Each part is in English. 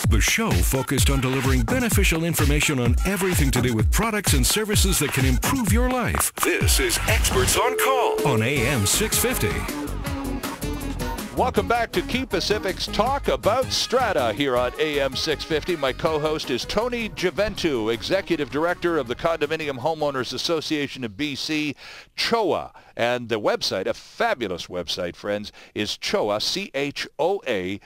The show focused on delivering beneficial information on everything to do with products and services that can improve your life. This is Experts on Call on AM 650. Welcome back to Key Pacific's Talk About Strata here on AM 650. My co-host is Tony Giventu, Executive Director of the Condominium Homeowners Association of BC, CHOA. And the website, a fabulous website, friends, is CHOA, CHOA.bc.ca.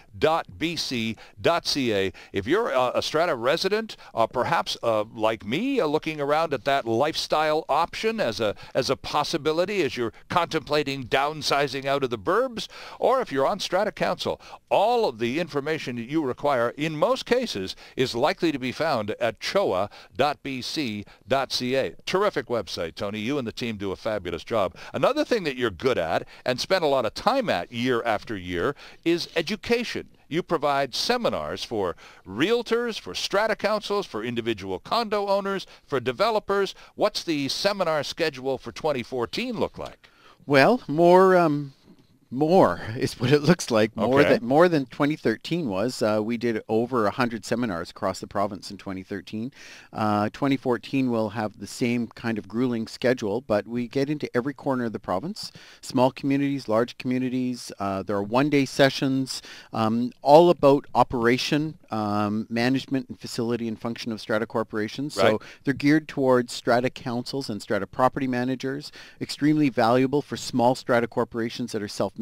If you're a Strata resident, perhaps like me, looking around at that lifestyle option as a possibility as you're contemplating downsizing out of the burbs, or if you're on Strata Council, all of the information that you require, in most cases, is likely to be found at choa.bc.ca. Terrific website, Tony. You and the team do a fabulous job. Another thing that you're good at and spend a lot of time at year after year is education. You provide seminars for realtors, for strata councils, for individual condo owners, for developers. What's the seminar schedule for 2014 look like? Well, more is what it looks like. More than 2013 was. We did over 100 seminars across the province in 2013. 2014 will have the same kind of grueling schedule, but we get into every corner of the province, small communities, large communities. There are one-day sessions, all about operation, management and facility and function of strata corporations. Right. So they're geared towards strata councils and strata property managers, extremely valuable for small strata corporations that are self-managed,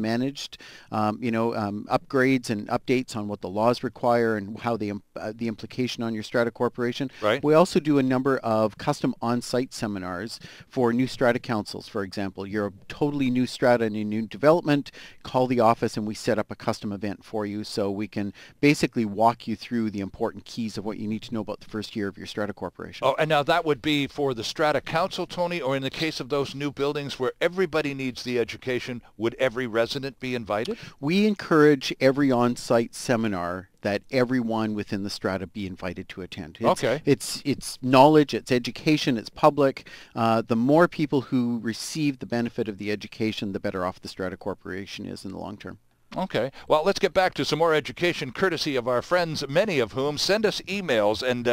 upgrades and updates on what the laws require and how the implication on your strata corporation. Right. We also do a number of custom on-site seminars for new strata councils. For example, you're a totally new strata and a new development, call the office and we set up a custom event for you so we can basically walk you through the important keys of what you need to know about the first year of your strata corporation. Oh, and now that would be for the strata council, Tony, or in the case of those new buildings where everybody needs the education, would every resident be invited? We encourage every on-site seminar that everyone within the strata be invited to attend. It's knowledge, it's education, it's public. The more people who receive the benefit of the education, the better off the strata corporation is in the long term. Okay. Well, let's get back to some more education courtesy of our friends, many of whom send us emails. And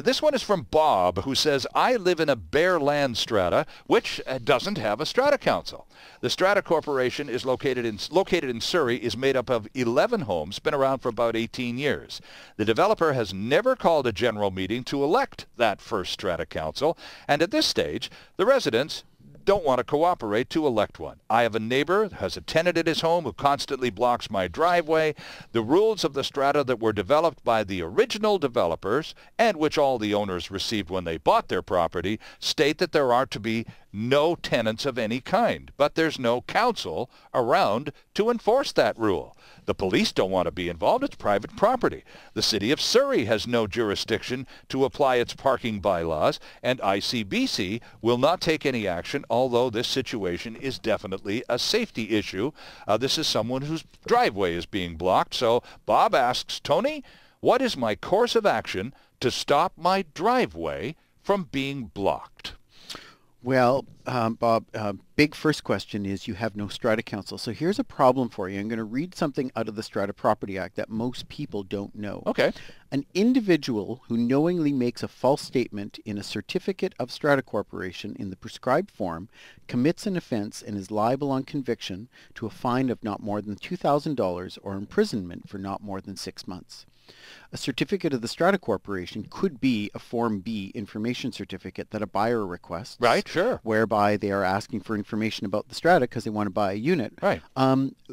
this one is from Bob, who says, I live in a bare land strata, which doesn't have a strata council. The strata corporation is located in Surrey, is made up of 11 homes, been around for about 18 years. The developer has never called a general meeting to elect that first strata council. And at this stage, the residents don't want to cooperate to elect one. I have a neighbor that has a tenant at his home who constantly blocks my driveway. The rules of the strata that were developed by the original developers and which all the owners received when they bought their property state that there are to be no tenants of any kind, but there's no council around to enforce that rule. The police don't want to be involved. It's private property. The city of Surrey has no jurisdiction to apply its parking bylaws, and ICBC will not take any action, although this situation is definitely a safety issue. This is someone whose driveway is being blocked. So Bob asks, Tony, what is my course of action to stop my driveway from being blocked? Well, Bob, big first question is you have no strata council. So here's a problem for you. I'm going to read something out of the Strata Property Act that most people don't know. Okay. An individual who knowingly makes a false statement in a certificate of strata corporation in the prescribed form commits an offense and is liable on conviction to a fine of not more than $2,000 or imprisonment for not more than 6 months. A certificate of the strata corporation could be a Form B information certificate that a buyer requests. Right, sure. Whereby they are asking for information about the strata because they want to buy a unit. Right.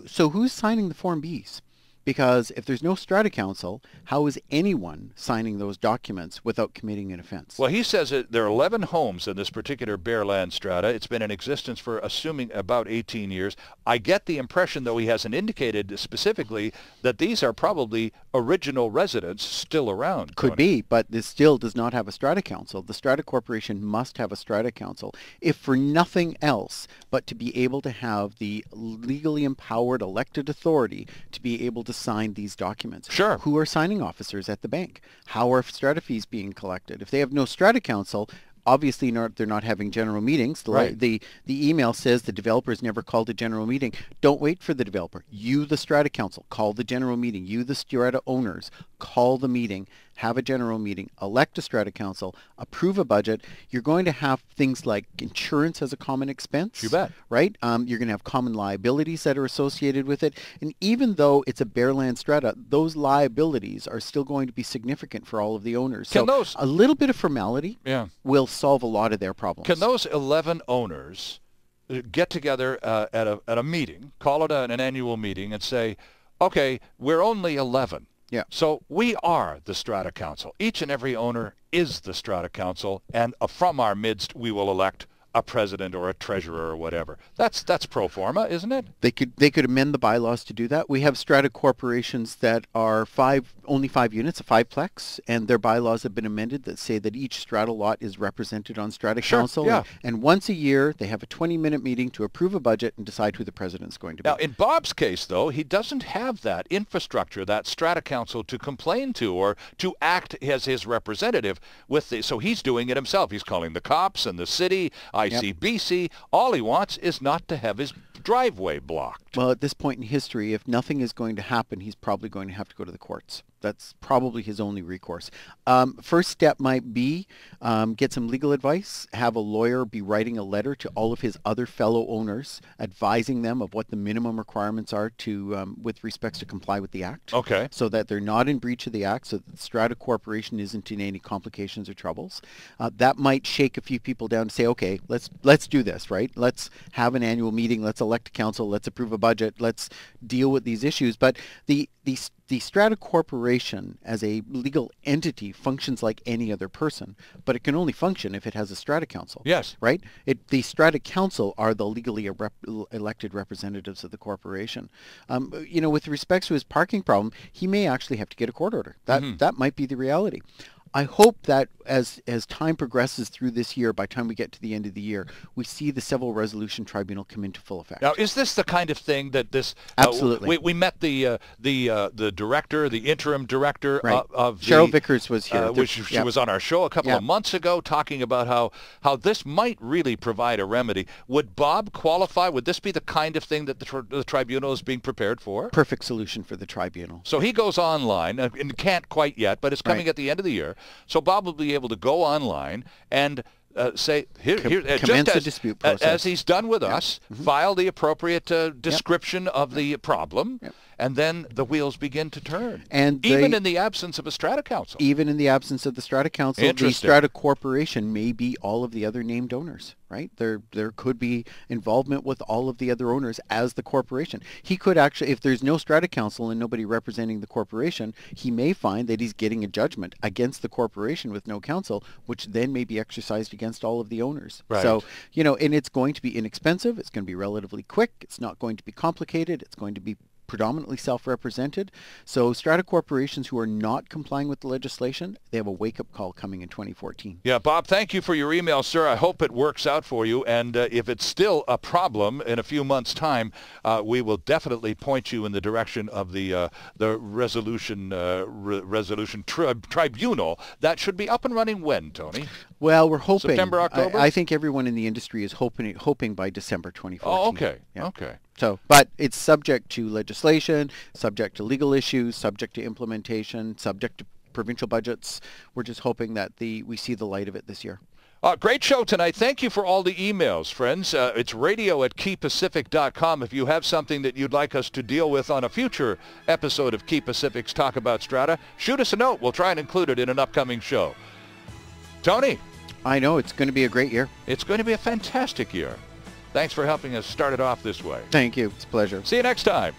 So who's signing the Form Bs? Because if there's no strata council, how is anyone signing those documents without committing an offense? Well, he says that there are 11 homes in this particular bare land strata. It's been in existence for, assuming, about 18 years. I get the impression, though he hasn't indicated specifically, that these are probably original residents still around. Could be, but this still does not have a strata council. The strata corporation must have a strata council, if for nothing else but to be able to have the legally empowered elected authority to be able to sign these documents. Sure. Who are signing officers at the bank? How are strata fees being collected? If they have no strata council, obviously they're not having general meetings. Right. The email says the developer's never called a general meeting. Don't wait for the developer. You, the strata council, call the general meeting. You, the strata owners, call the meeting, have a general meeting, elect a strata council, approve a budget, you're going to have things like insurance as a common expense. You bet. Right? You're going to have common liabilities that are associated with it. And even though it's a bare land strata, those liabilities are still going to be significant for all of the owners. So a little bit of formality will solve a lot of their problems. Can those 11 owners get together at a meeting, call it an annual meeting, and say, okay, we're only 11. Yeah. So we are the Strata Council. Each and every owner is the Strata Council, and from our midst we will elect a president or a treasurer or whatever. That's pro forma, isn't it? They could amend the bylaws to do that. We have strata corporations that are only 5 units, a fiveplex, and their bylaws have been amended that say that each strata lot is represented on strata council. Yeah. And once a year, they have a 20-minute meeting to approve a budget and decide who the president's going to be. Now, in Bob's case, though, he doesn't have that infrastructure, that strata council to complain to or to act as his representative so he's doing it himself. He's calling the cops and the city, ICBC. All he wants is not to have his driveway blocked. Well, at this point in history, if nothing is going to happen, he's probably going to have to go to the courts. That's probably his only recourse. First step might be get some legal advice, have a lawyer be writing a letter to all of his other fellow owners, advising them of what the minimum requirements are to with respects to comply with the Act. Okay. So that they're not in breach of the Act, so that the Strata Corporation isn't in any complications or troubles. That might shake a few people down to say, okay, let's do this, right? Let's have an annual meeting, let's elect a council, let's approve a budget, let's deal with these issues. But the Strata Corporation as a legal entity functions like any other person, but it can only function if it has a Strata Council. Yes. Right? The Strata Council are the legally elected representatives of the corporation. With respect to his parking problem, he may actually have to get a court order. That might be the reality. I hope that as time progresses through this year, by the time we get to the end of the year, we see the Civil Resolution Tribunal come into full effect. Now, is this the kind of thing that this... Absolutely. We met the director, the interim director of the... Cheryl Vickers was here. She was on our show a couple of months ago talking about how this might really provide a remedy. Would Bob qualify? Would this be the kind of thing that the tribunal is being prepared for? Perfect solution for the tribunal. So he goes online, and can't quite yet, but it's coming at the end of the year. So Bob will be able to go online and say, commence a dispute process. As he's done with us, file the appropriate description of the problem, and then the wheels begin to turn. And even in the absence of a Strata Council. Even in the absence of the Strata Council, the Strata Corporation may be all of the other named owners, right? There could be involvement with all of the other owners as the corporation. He could actually, if there's no Strata Council and nobody representing the corporation, he may find that he's getting a judgment against the corporation with no council, which then may be exercised against all of the owners. Right. So, and it's going to be inexpensive. It's going to be relatively quick. It's not going to be complicated. It's going to be predominantly self-represented. So strata corporations who are not complying with the legislation, they have a wake-up call coming in 2014. Yeah, Bob, thank you for your email, sir. I hope it works out for you. And if it's still a problem in a few months' time, we will definitely point you in the direction of the resolution tribunal. That should be up and running when, Tony? Well, we're hoping. September, October? I think everyone in the industry is hoping by December 2014. Oh, okay. Yeah. Okay. So, but it's subject to legislation, subject to legal issues, subject to implementation, subject to provincial budgets. We're just hoping that we see the light of it this year. Great show tonight. Thank you for all the emails, friends. It's radio@keypacific.com. If you have something that you'd like us to deal with on a future episode of Key Pacific's Talk About Strata, shoot us a note. We'll try and include it in an upcoming show. Tony? I know. It's going to be a great year. It's going to be a fantastic year. Thanks for helping us start it off this way. Thank you. It's a pleasure. See you next time.